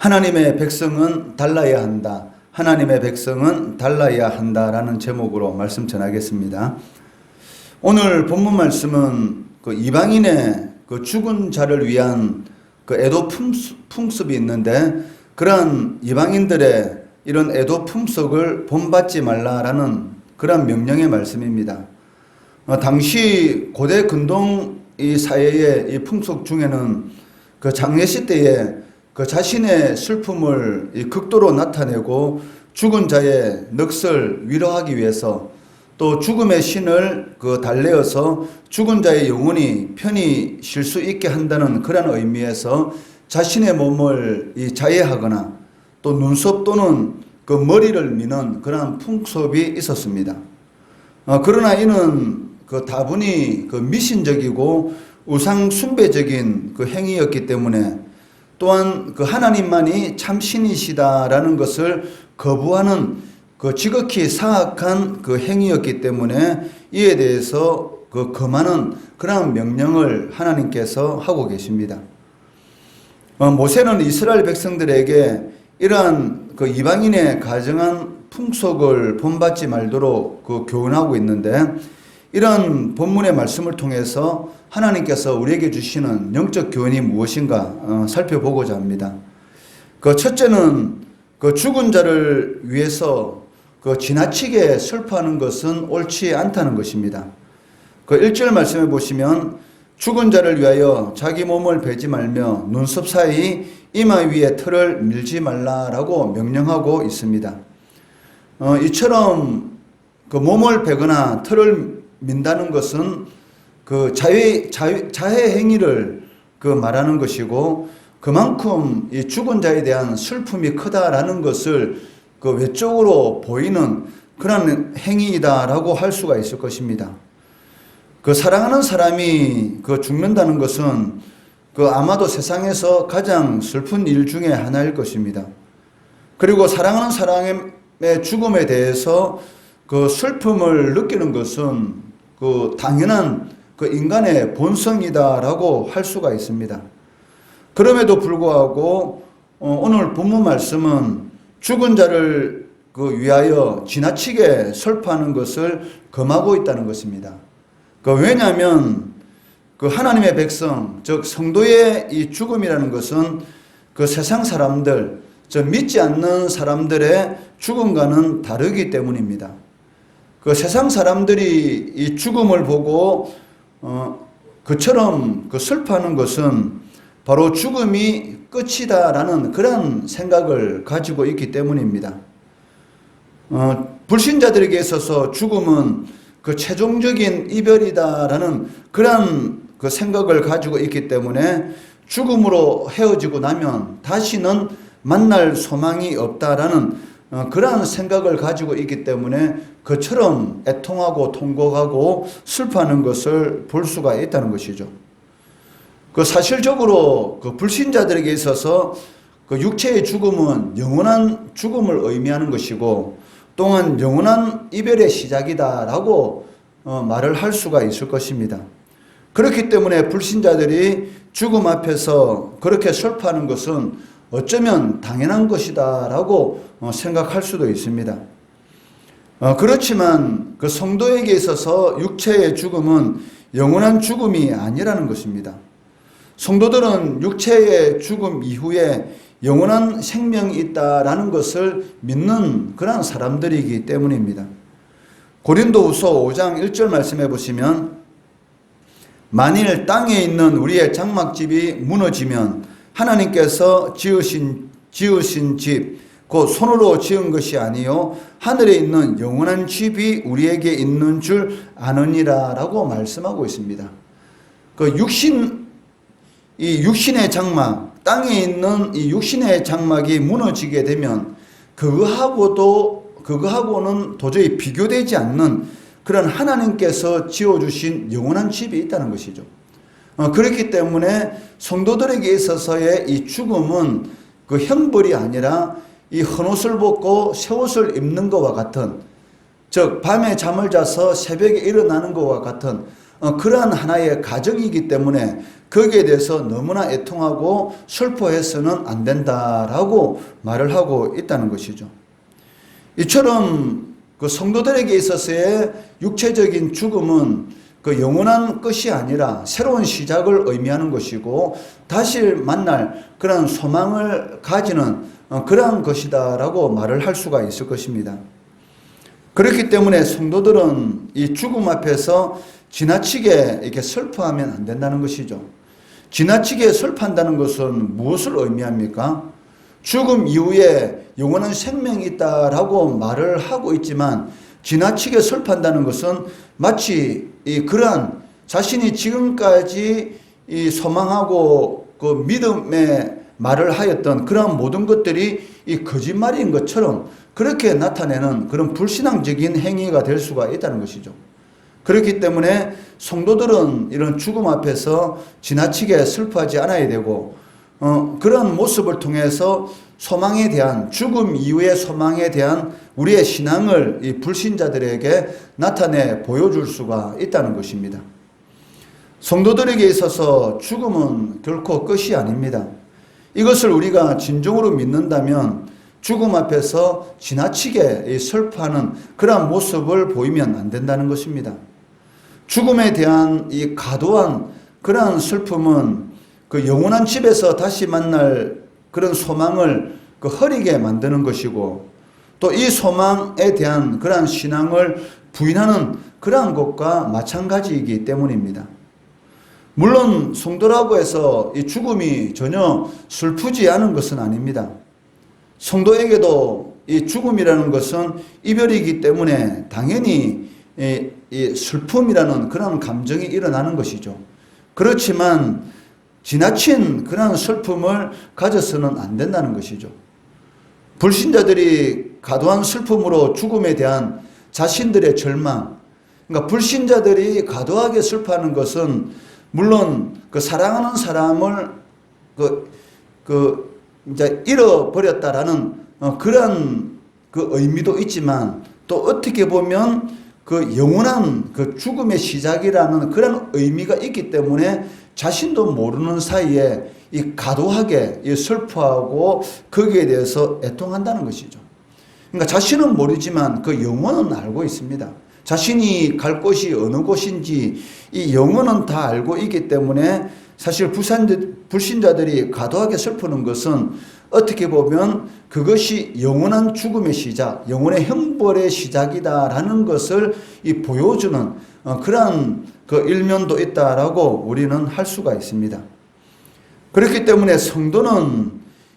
하나님의 백성은 달라야 한다. 하나님의 백성은 달라야 한다라는 제목으로 말씀 전하겠습니다. 오늘 본문 말씀은 그 이방인의 그 죽은 자를 위한 그 애도 풍습이 있는데, 그러한 이방인들의 이런 애도 풍속을 본받지 말라라는 그런 명령의 말씀입니다. 당시 고대 근동 이 사회의 이 풍속 중에는 그 장례식 때에 그 자신의 슬픔을 이 극도로 나타내고 죽은 자의 넋을 위로하기 위해서, 또 죽음의 신을 그 달래어서 죽은 자의 영혼이 편히 쉴 수 있게 한다는 그런 의미에서 자신의 몸을 이 자해하거나 또 눈썹 또는 그 머리를 미는 그런 풍습이 있었습니다. 그러나 이는 그 다분히 그 미신적이고 우상 숭배적인 그 행위였기 때문에, 또한 그 하나님만이 참신이시다라는 것을 거부하는 그 지극히 사악한 그 행위였기 때문에 이에 대해서 그 금하는 그런 명령을 하나님께서 하고 계십니다. 모세는 이스라엘 백성들에게 이러한 그 이방인의 가증한 풍속을 본받지 말도록 그 교훈하고 있는데, 이런 본문의 말씀을 통해서 하나님께서 우리에게 주시는 영적 교훈이 무엇인가 살펴보고자 합니다. 그 첫째는 그 죽은 자를 위해서 그 지나치게 슬퍼하는 것은 옳지 않다는 것입니다. 그 1절 말씀에 보시면 죽은 자를 위하여 자기 몸을 베지 말며 눈썹 사이 이마 위에 털을 밀지 말라라고 명령하고 있습니다. 이처럼 그 몸을 베거나 털을 민다는 것은 그 자해 행위를 그 말하는 것이고, 그만큼 이 죽은 자에 대한 슬픔이 크다라는 것을 그 외적으로 보이는 그런 행위이다라고 할 수가 있을 것입니다. 그 사랑하는 사람이 그 죽는다는 것은 그 아마도 세상에서 가장 슬픈 일 중에 하나일 것입니다. 그리고 사랑하는 사람의 죽음에 대해서 그 슬픔을 느끼는 것은 그 당연한 그 인간의 본성이다라고 할 수가 있습니다. 그럼에도 불구하고 오늘 본문 말씀은 죽은 자를 그 위하여 지나치게 슬퍼하는 것을 금하고 있다는 것입니다. 왜냐하면 그 하나님의 백성, 즉 성도의 이 죽음이라는 것은 그 세상 사람들, 즉 믿지 않는 사람들의 죽음과는 다르기 때문입니다. 그 세상 사람들이 이 죽음을 보고 그처럼 그 슬퍼하는 것은 바로 죽음이 끝이다라는 그런 생각을 가지고 있기 때문입니다. 불신자들에게 있어서 죽음은 그 최종적인 이별이다라는 그런 그 생각을 가지고 있기 때문에, 죽음으로 헤어지고 나면 다시는 만날 소망이 없다라는 그러한 생각을 가지고 있기 때문에 그처럼 애통하고 통곡하고 슬퍼하는 것을 볼 수가 있다는 것이죠. 그 사실적으로 그 불신자들에게 있어서 그 육체의 죽음은 영원한 죽음을 의미하는 것이고, 또한 영원한 이별의 시작이다라고 말을 할 수가 있을 것입니다. 그렇기 때문에 불신자들이 죽음 앞에서 그렇게 슬퍼하는 것은 어쩌면 당연한 것이다라고 생각할 수도 있습니다. 그렇지만 그 성도에게 있어서 육체의 죽음은 영원한 죽음이 아니라는 것입니다. 성도들은 육체의 죽음 이후에 영원한 생명이 있다라는 것을 믿는 그런 사람들이기 때문입니다. 고린도후서 5장 1절 말씀해 보시면, 만일 땅에 있는 우리의 장막집이 무너지면 하나님께서 지으신 집, 곧 손으로 지은 것이 아니요 하늘에 있는 영원한 집이 우리에게 있는 줄 아느니라 라고 말씀하고 있습니다. 이 육신의 장막, 땅에 있는 이 육신의 장막이 무너지게 되면 그거하고는 도저히 비교되지 않는 그런 하나님께서 지어주신 영원한 집이 있다는 것이죠. 그렇기 때문에 성도들에게 있어서의 이 죽음은 그 형벌이 아니라 이 헌옷을 벗고 새옷을 입는 것과 같은, 즉 밤에 잠을 자서 새벽에 일어나는 것과 같은 그러한 하나의 가정이기 때문에 거기에 대해서 너무나 애통하고 슬퍼해서는 안 된다라고 말을 하고 있다는 것이죠. 이처럼 그 성도들에게 있어서의 육체적인 죽음은 그 영원한 것이 아니라 새로운 시작을 의미하는 것이고 다시 만날 그런 소망을 가지는 그러한 것이다라고 말을 할 수가 있을 것입니다. 그렇기 때문에 성도들은 이 죽음 앞에서 지나치게 이렇게 슬퍼하면 안 된다는 것이죠. 지나치게 슬퍼한다는 것은 무엇을 의미합니까? 죽음 이후에 영원한 생명이 있다라고 말을 하고 있지만 지나치게 슬퍼한다는 것은 마치 그러한 자신이 지금까지 소망하고 그 믿음의 말을 하였던 그러한 모든 것들이 이 거짓말인 것처럼 그렇게 나타내는 그런 불신앙적인 행위가 될 수가 있다는 것이죠. 그렇기 때문에 성도들은 이런 죽음 앞에서 지나치게 슬퍼하지 않아야 되고 그런 모습을 통해서 소망에 대한 죽음 이후의 소망에 대한 우리의 신앙을 이 불신자들에게 나타내 보여줄 수가 있다는 것입니다. 성도들에게 있어서 죽음은 결코 끝이 아닙니다. 이것을 우리가 진정으로 믿는다면 죽음 앞에서 지나치게 슬퍼하는 그런 모습을 보이면 안 된다는 것입니다. 죽음에 대한 이 과도한 그러한 슬픔은 그 영원한 집에서 다시 만날 그런 소망을 그 흐리게 만드는 것이고 또 이 소망에 대한 그러한 신앙을 부인하는 그러한 것과 마찬가지이기 때문입니다. 물론 성도라고 해서 이 죽음이 전혀 슬프지 않은 것은 아닙니다. 성도에게도 이 죽음이라는 것은 이별이기 때문에 당연히 이 슬픔이라는 그런 감정이 일어나는 것이죠. 그렇지만 지나친 그런 슬픔을 가져서는 안 된다는 것이죠. 불신자들이 과도한 슬픔으로 죽음에 대한 자신들의 절망, 그러니까 불신자들이 과도하게 슬퍼하는 것은 물론 그 사랑하는 사람을 이제 잃어버렸다라는 그런 그 의미도 있지만 또 어떻게 보면 그 영원한 그 죽음의 시작이라는 그런 의미가 있기 때문에 자신도 모르는 사이에 이 과도하게 슬퍼하고 거기에 대해서 애통한다는 것이죠. 그러니까 자신은 모르지만 그 영혼은 알고 있습니다. 자신이 갈 곳이 어느 곳인지 이 영혼은 다 알고 있기 때문에 사실 불신자들이 과도하게 슬프는 것은 어떻게 보면 그것이 영원한 죽음의 시작, 영원의 형벌의 시작이다라는 것을 보여주는 그러한 그 일면도 있다라고 우리는 할 수가 있습니다. 그렇기 때문에 성도는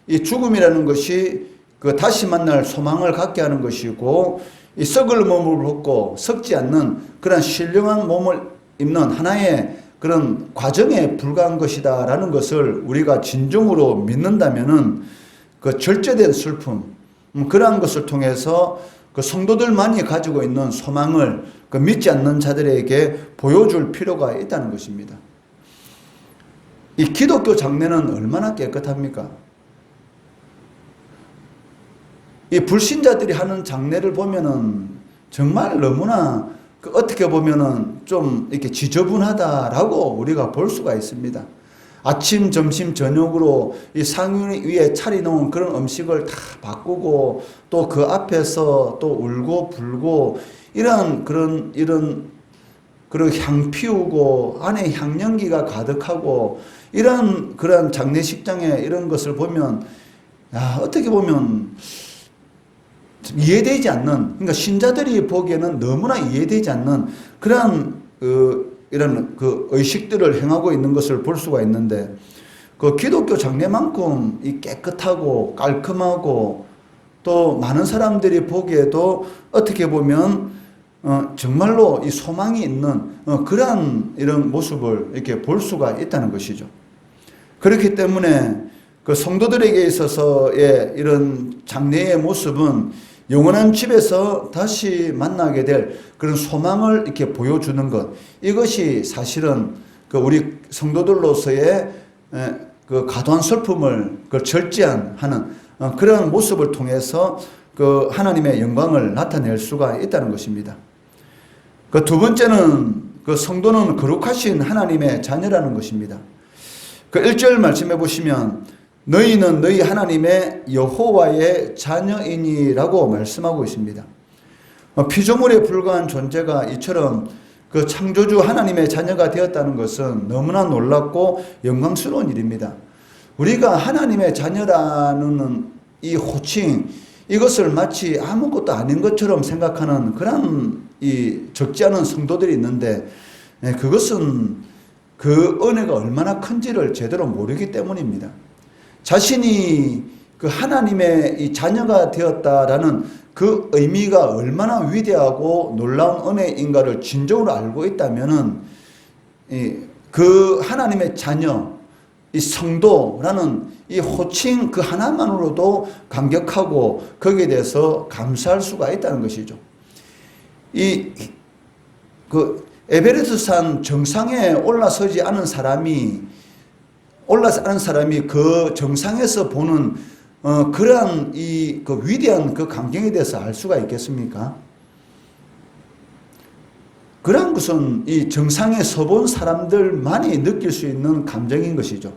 이 죽음이라는 것이 그 다시 만날 소망을 갖게 하는 것이고 이 썩을 몸을 벗고 썩지 않는 그런 신령한 몸을 입는 하나의 그런 과정에 불과한 것이다라는 것을 우리가 진정으로 믿는다면은 그 절제된 슬픔, 그러한 것을 통해서 그 성도들만이 가지고 있는 소망을 그 믿지 않는 자들에게 보여줄 필요가 있다는 것입니다. 이 기독교 장례는 얼마나 깨끗합니까? 이 불신자들이 하는 장례를 보면은 정말 너무나 어떻게 보면은 좀 이렇게 지저분하다라고 우리가 볼 수가 있습니다. 아침, 점심, 저녁으로 이 상윤 위에 차려놓은 그런 음식을 다 바꾸고 또 그 앞에서 또 울고 불고 이런 향 피우고 안에 향연기가 가득하고 이런 그런 장례식장에 이런 것을 보면 어떻게 보면 이해되지 않는, 그러니까 신자들이 보기에는 너무나 이해되지 않는 그런 이런 그 의식들을 행하고 있는 것을 볼 수가 있는데 그 기독교 장례만큼 이 깨끗하고 깔끔하고 또 많은 사람들이 보기에도 어떻게 보면 정말로 이 소망이 있는 그러한 이런 모습을 이렇게 볼 수가 있다는 것이죠. 그렇기 때문에 그 성도들에게 있어서의 이런 장례의 모습은 영원한 집에서 다시 만나게 될 그런 소망을 이렇게 보여주는 것, 이것이 사실은 그 우리 성도들로서의 그 과도한 슬픔을 절제하는 그런 모습을 통해서 그 하나님의 영광을 나타낼 수가 있다는 것입니다. 그 두 번째는 그 성도는 거룩하신 하나님의 자녀라는 것입니다. 그 1절 말씀해 보시면 너희는 너희 하나님의 여호와의 자녀이니라고 말씀하고 있습니다. 피조물에 불과한 존재가 이처럼 그 창조주 하나님의 자녀가 되었다는 것은 너무나 놀랍고 영광스러운 일입니다. 우리가 하나님의 자녀라는 이 호칭, 이것을 마치 아무것도 아닌 것처럼 생각하는 그런 이 적지 않은 성도들이 있는데, 그것은 그 은혜가 얼마나 큰지를 제대로 모르기 때문입니다. 자신이 그 하나님의 이 자녀가 되었다라는 그 의미가 얼마나 위대하고 놀라운 은혜인가를 진정으로 알고 있다면은 그 하나님의 자녀, 이 성도라는 이 호칭 그 하나만으로도 감격하고 거기에 대해서 감사할 수가 있다는 것이죠. 그 에베레스트산 정상에 올라서지 않은 사람이 그 정상에서 보는 그러한 그 위대한 그 광경에 대해서 알 수가 있겠습니까? 그러한 것은 이 정상에 서본 사람들만이 느낄 수 있는 감정인 것이죠.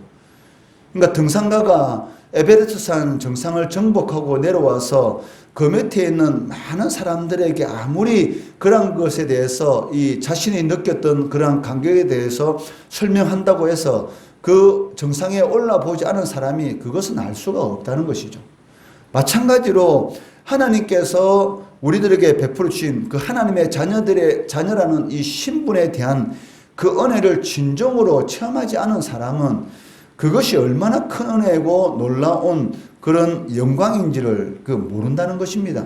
그러니까 등산가가 에베레스트산 정상을 정복하고 내려와서 그 밑에 있는 많은 사람들에게 아무리 그런 것에 대해서 이 자신이 느꼈던 그런 감격에 대해서 설명한다고 해서 그 정상에 올라보지 않은 사람이 그것은 알 수가 없다는 것이죠. 마찬가지로 하나님께서 우리들에게 베풀어 주신 그 하나님의 자녀라는 이 신분에 대한 그 은혜를 진정으로 체험하지 않은 사람은 그것이 얼마나 큰 은혜고 놀라운 그런 영광인지를 모른다는 것입니다.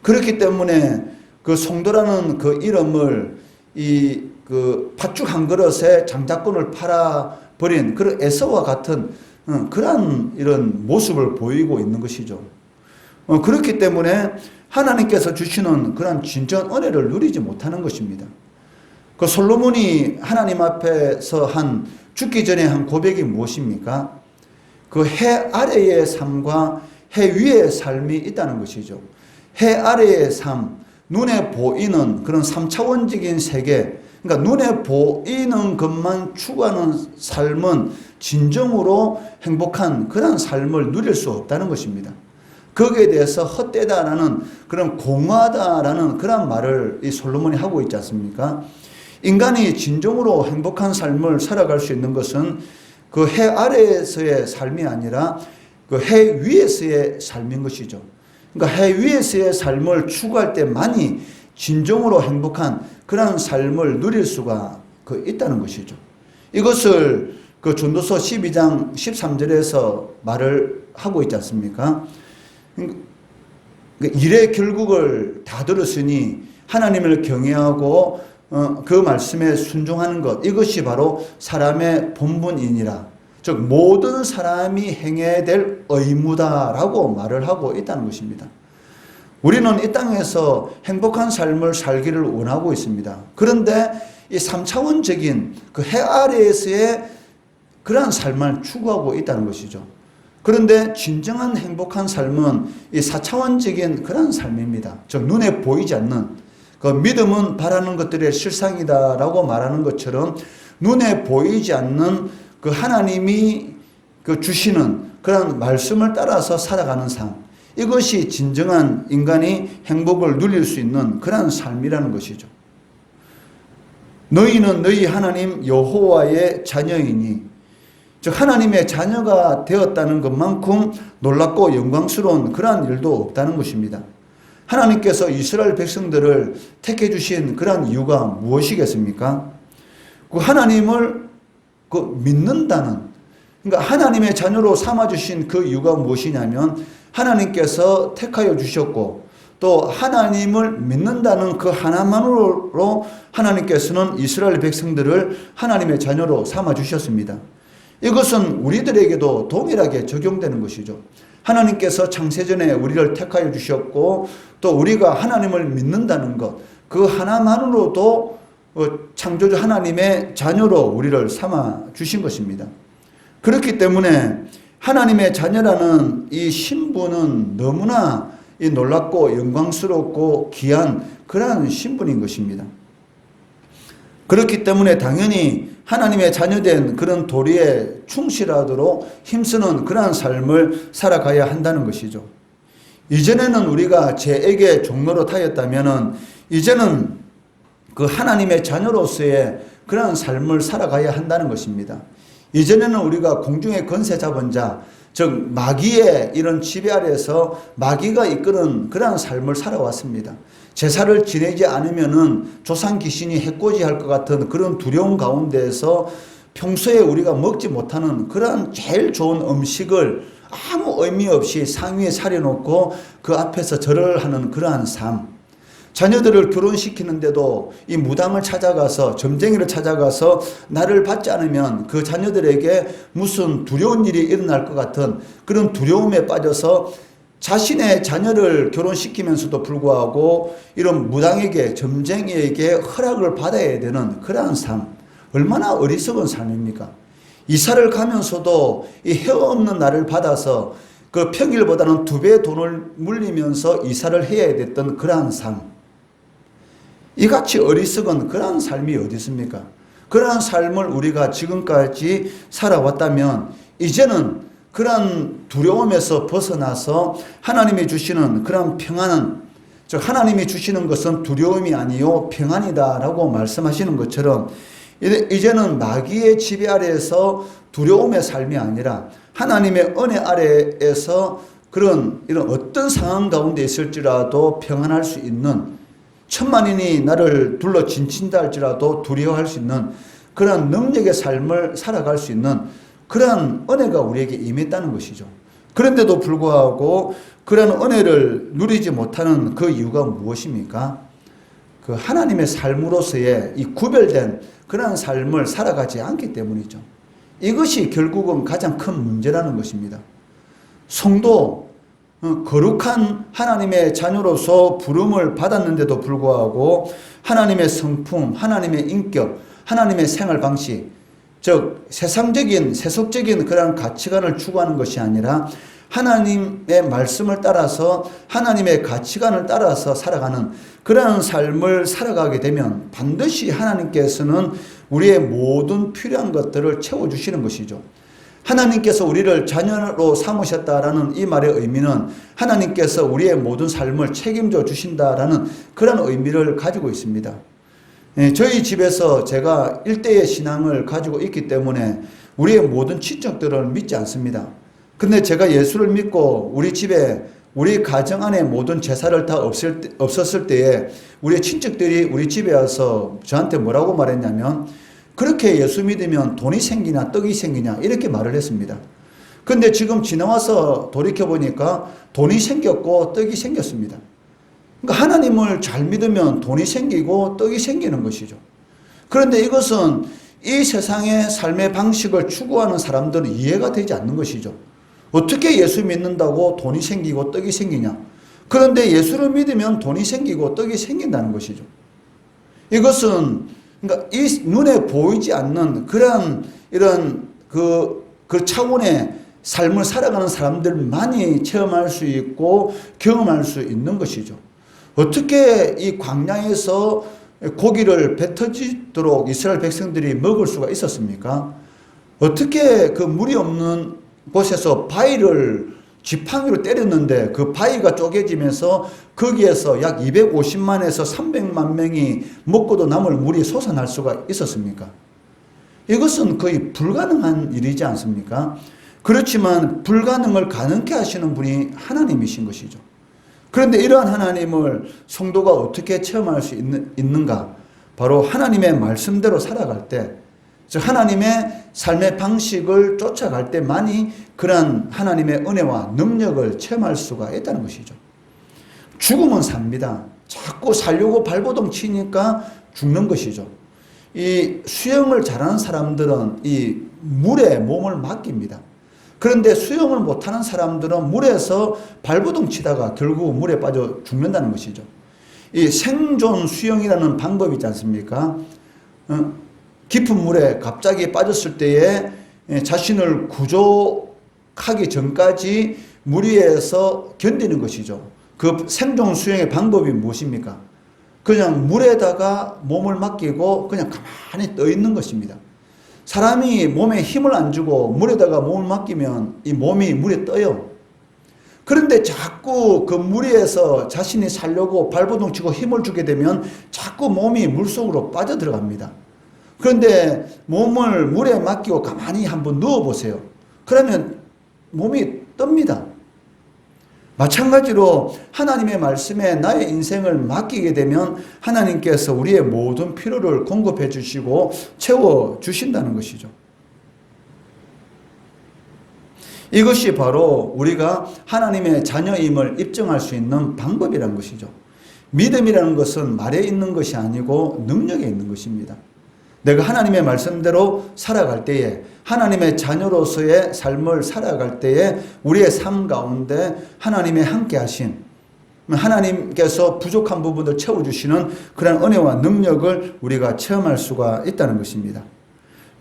그렇기 때문에 그 성도라는 그 이름을 그 팥죽 한 그릇에 장자권을 팔아버린 그런 에서와 같은 그러한 이런 모습을 보이고 있는 것이죠. 그렇기 때문에 하나님께서 주시는 그런 진정한 은혜를 누리지 못하는 것입니다. 그 솔로몬이 하나님 앞에서 죽기 전에 한 고백이 무엇입니까? 그 해 아래의 삶과 해 위의 삶이 있다는 것이죠. 해 아래의 삶, 눈에 보이는 그런 3차원적인 세계, 그러니까 눈에 보이는 것만 추구하는 삶은 진정으로 행복한 그런 삶을 누릴 수 없다는 것입니다. 거기에 대해서 헛되다라는 그런 공허하다라는 그런 말을 이 솔로몬이 하고 있지 않습니까? 인간이 진정으로 행복한 삶을 살아갈 수 있는 것은 그 해 아래에서의 삶이 아니라 그 해 위에서의 삶인 것이죠. 그러니까 해 위에서의 삶을 추구할 때만이 진정으로 행복한 그런 삶을 누릴 수가 있다는 것이죠. 이것을 그 전도서 12장 13절에서 말을 하고 있지 않습니까? 일의 결국을 다 들었으니 하나님을 경외하고 그 말씀에 순종하는 것, 이것이 바로 사람의 본분이니라. 즉 모든 사람이 행해야 될 의무다라고 말을 하고 있다는 것입니다. 우리는 이 땅에서 행복한 삶을 살기를 원하고 있습니다. 그런데 이 3차원적인 그 해 아래에서의 그러한 삶을 추구하고 있다는 것이죠. 그런데 진정한 행복한 삶은 이 4차원적인 그런 삶입니다. 즉 눈에 보이지 않는, 그 믿음은 바라는 것들의 실상이다라고 말하는 것처럼 눈에 보이지 않는 그 하나님이 주시는 그런 말씀을 따라서 살아가는 삶, 이것이 진정한 인간이 행복을 누릴 수 있는 그런 삶이라는 것이죠. 너희는 너희 하나님 여호와의 자녀이니, 즉 하나님의 자녀가 되었다는 것만큼 놀랍고 영광스러운 그러한 일도 없다는 것입니다. 하나님께서 이스라엘 백성들을 택해 주신 그러한 이유가 무엇이겠습니까? 그 하나님을 믿는다는, 그러니까 하나님의 자녀로 삼아 주신 그 이유가 무엇이냐면 하나님께서 택하여 주셨고 또 하나님을 믿는다는 그 하나만으로 하나님께서는 이스라엘 백성들을 하나님의 자녀로 삼아 주셨습니다. 이것은 우리들에게도 동일하게 적용되는 것이죠. 하나님께서 창세전에 우리를 택하여 주셨고 또 우리가 하나님을 믿는다는 것, 그 하나만으로도 창조주 하나님의 자녀로 우리를 삼아 주신 것입니다. 그렇기 때문에 하나님의 자녀라는 이 신분은 너무나 놀랍고 영광스럽고 귀한 그러한 신분인 것입니다. 그렇기 때문에 당연히 하나님의 자녀된 그런 도리에 충실하도록 힘쓰는 그러한 삶을 살아가야 한다는 것이죠. 이전에는 우리가 죄악의 종로로 타였다면은 이제는 그 하나님의 자녀로서의 그러한 삶을 살아가야 한다는 것입니다. 이전에는 우리가 공중의 권세 잡은 자, 즉 마귀의 이런 지배 아래서 마귀가 이끄는 그러한 삶을 살아왔습니다. 제사를 지내지 않으면은 조상 귀신이 해코지할 것 같은 그런 두려움 가운데에서 평소에 우리가 먹지 못하는 그러한 제일 좋은 음식을 아무 의미 없이 상위에 차려놓고 그 앞에서 절을 하는 그러한 삶. 자녀들을 결혼시키는데도 이 무당을 찾아가서 점쟁이를 찾아가서 나를 받지 않으면 그 자녀들에게 무슨 두려운 일이 일어날 것 같은 그런 두려움에 빠져서 자신의 자녀를 결혼시키면서도 불구하고 이런 무당에게 점쟁이에게 허락을 받아야 되는 그러한 삶. 얼마나 어리석은 삶입니까? 이사를 가면서도 이 헤어 없는 나를 받아서 그 평일보다는 2배의 돈을 물리면서 이사를 해야 됐던 그러한 삶. 이같이 어리석은 그러한 삶이 어디 있습니까? 그러한 삶을 우리가 지금까지 살아왔다면 이제는 그러한 두려움에서 벗어나서 하나님이 주시는 그러한 평안은, 즉 하나님이 주시는 것은 두려움이 아니요 평안이다라고 말씀하시는 것처럼 이제는 마귀의 지배 아래에서 두려움의 삶이 아니라 하나님의 은혜 아래에서 이런 어떤 상황 가운데 있을지라도 평안할 수 있는, 천만인이 나를 둘러 진친다 할지라도 두려워할 수 있는 그런 능력의 삶을 살아갈 수 있는 그러한 은혜가 우리에게 임했다는 것이죠. 그런데도 불구하고 그런 은혜를 누리지 못하는 그 이유가 무엇입니까? 그 하나님의 삶으로서의 이 구별된 그런 삶을 살아가지 않기 때문이죠. 이것이 결국은 가장 큰 문제라는 것입니다. 성도, 거룩한 하나님의 자녀로서 부름을 받았는데도 불구하고 하나님의 성품, 하나님의 인격, 하나님의 생활 방식, 즉 세상적인 세속적인 그런 가치관을 추구하는 것이 아니라 하나님의 말씀을 따라서 하나님의 가치관을 따라서 살아가는 그러한 삶을 살아가게 되면 반드시 하나님께서는 우리의 모든 필요한 것들을 채워주시는 것이죠. 하나님께서 우리를 자녀로 삼으셨다라는 이 말의 의미는 하나님께서 우리의 모든 삶을 책임져 주신다라는 그런 의미를 가지고 있습니다. 저희 집에서 제가 일대의 신앙을 가지고 있기 때문에 우리의 모든 친척들을 믿지 않습니다. 근데 제가 예수를 믿고 우리 집에 우리 가정 안에 모든 제사를 다 없었을 때에 우리 친척들이 우리 집에 와서 저한테 뭐라고 말했냐면 그렇게 예수 믿으면 돈이 생기냐 떡이 생기냐 이렇게 말을 했습니다. 근데 지금 지나와서 돌이켜보니까 돈이 생겼고 떡이 생겼습니다. 그러니까 하나님을 잘 믿으면 돈이 생기고 떡이 생기는 것이죠. 그런데 이것은 이 세상의 삶의 방식을 추구하는 사람들은 이해가 되지 않는 것이죠. 어떻게 예수 믿는다고 돈이 생기고 떡이 생기냐. 그런데 예수를 믿으면 돈이 생기고 떡이 생긴다는 것이죠. 이것은 그러니까 이 눈에 보이지 않는 그런 이런 그 차원의 삶을 살아가는 사람들만이 체험할 수 있고 경험할 수 있는 것이죠. 어떻게 이 광야에서 고기를 배 터지도록 이스라엘 백성들이 먹을 수가 있었습니까? 어떻게 그 물이 없는 곳에서 바위를 지팡이로 때렸는데 그 바위가 쪼개지면서 거기에서 약 250만에서 300만 명이 먹고도 남을 물이 솟아날 수가 있었습니까? 이것은 거의 불가능한 일이지 않습니까? 그렇지만 불가능을 가능케 하시는 분이 하나님이신 것이죠. 그런데 이러한 하나님을 성도가 어떻게 체험할 수 있는가? 바로 하나님의 말씀대로 살아갈 때, 즉 하나님의 삶의 방식을 쫓아갈 때만이 그러한 하나님의 은혜와 능력을 체험할 수가 있다는 것이죠. 죽으면 삽니다. 자꾸 살려고 발버둥 치니까 죽는 것이죠. 이 수영을 잘하는 사람들은 이 물에 몸을 맡깁니다. 그런데 수영을 못하는 사람들은 물에서 발버둥 치다가 결국 물에 빠져 죽는다는 것이죠. 이 생존 수영이라는 방법이 있지 않습니까? 깊은 물에 갑자기 빠졌을 때에 자신을 구조하기 전까지 물 위에서 견디는 것이죠. 그 생존 수영의 방법이 무엇입니까? 그냥 물에다가 몸을 맡기고 그냥 가만히 떠 있는 것입니다. 사람이 몸에 힘을 안 주고 물에다가 몸을 맡기면 이 몸이 물에 떠요. 그런데 자꾸 그 물에서 자신이 살려고 발버둥 치고 힘을 주게 되면 자꾸 몸이 물속으로 빠져들어갑니다. 그런데 몸을 물에 맡기고 가만히 한번 누워보세요. 그러면 몸이 뜹니다. 마찬가지로 하나님의 말씀에 나의 인생을 맡기게 되면 하나님께서 우리의 모든 필요를 공급해 주시고 채워 주신다는 것이죠. 이것이 바로 우리가 하나님의 자녀임을 입증할 수 있는 방법이라는 것이죠. 믿음이라는 것은 말에 있는 것이 아니고 능력에 있는 것입니다. 내가 하나님의 말씀대로 살아갈 때에, 하나님의 자녀로서의 삶을 살아갈 때에 우리의 삶 가운데 하나님의 함께 하신, 하나님께서 부족한 부분을 채워주시는 그런 은혜와 능력을 우리가 체험할 수가 있다는 것입니다.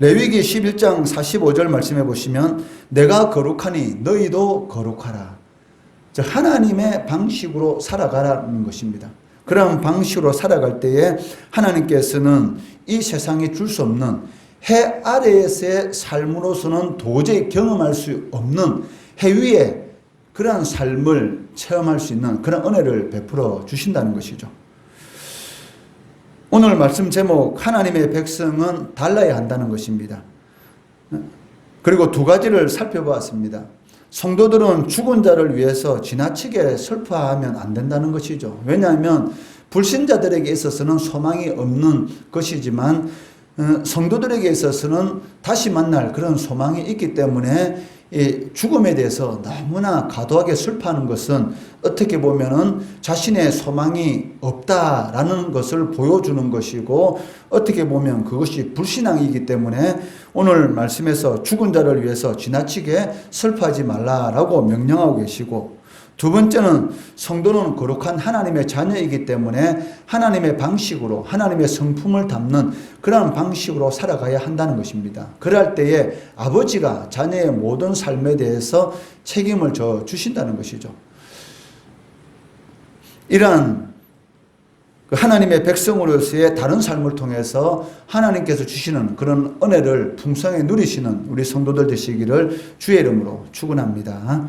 레위기 11장 45절 말씀해 보시면 내가 거룩하니 너희도 거룩하라. 즉 하나님의 방식으로 살아가라는 것입니다. 그런 방식으로 살아갈 때에 하나님께서는 이 세상에 줄 수 없는 해 아래에서의 삶으로서는 도저히 경험할 수 없는 해 위에 그러한 삶을 체험할 수 있는 그런 은혜를 베풀어 주신다는 것이죠. 오늘 말씀 제목 하나님의 백성은 달라야 한다는 것입니다. 그리고 두 가지를 살펴보았습니다. 성도들은 죽은 자를 위해서 지나치게 슬퍼하면 안 된다는 것이죠. 왜냐하면 불신자들에게 있어서는 소망이 없는 것이지만 성도들에게 있어서는 다시 만날 그런 소망이 있기 때문에 이 죽음에 대해서 너무나 과도하게 슬퍼하는 것은 어떻게 보면은 자신의 소망이 없다라는 것을 보여주는 것이고 어떻게 보면 그것이 불신앙이기 때문에 오늘 말씀에서 죽은 자를 위해서 지나치게 슬퍼하지 말라라고 명령하고 계시고, 두 번째는 성도는 거룩한 하나님의 자녀이기 때문에 하나님의 방식으로 하나님의 성품을 담는 그런 방식으로 살아가야 한다는 것입니다. 그럴 때에 아버지가 자녀의 모든 삶에 대해서 책임을 져 주신다는 것이죠. 이러한 하나님의 백성으로서의 다른 삶을 통해서 하나님께서 주시는 그런 은혜를 풍성히 누리시는 우리 성도들 되시기를 주의 이름으로 축원합니다.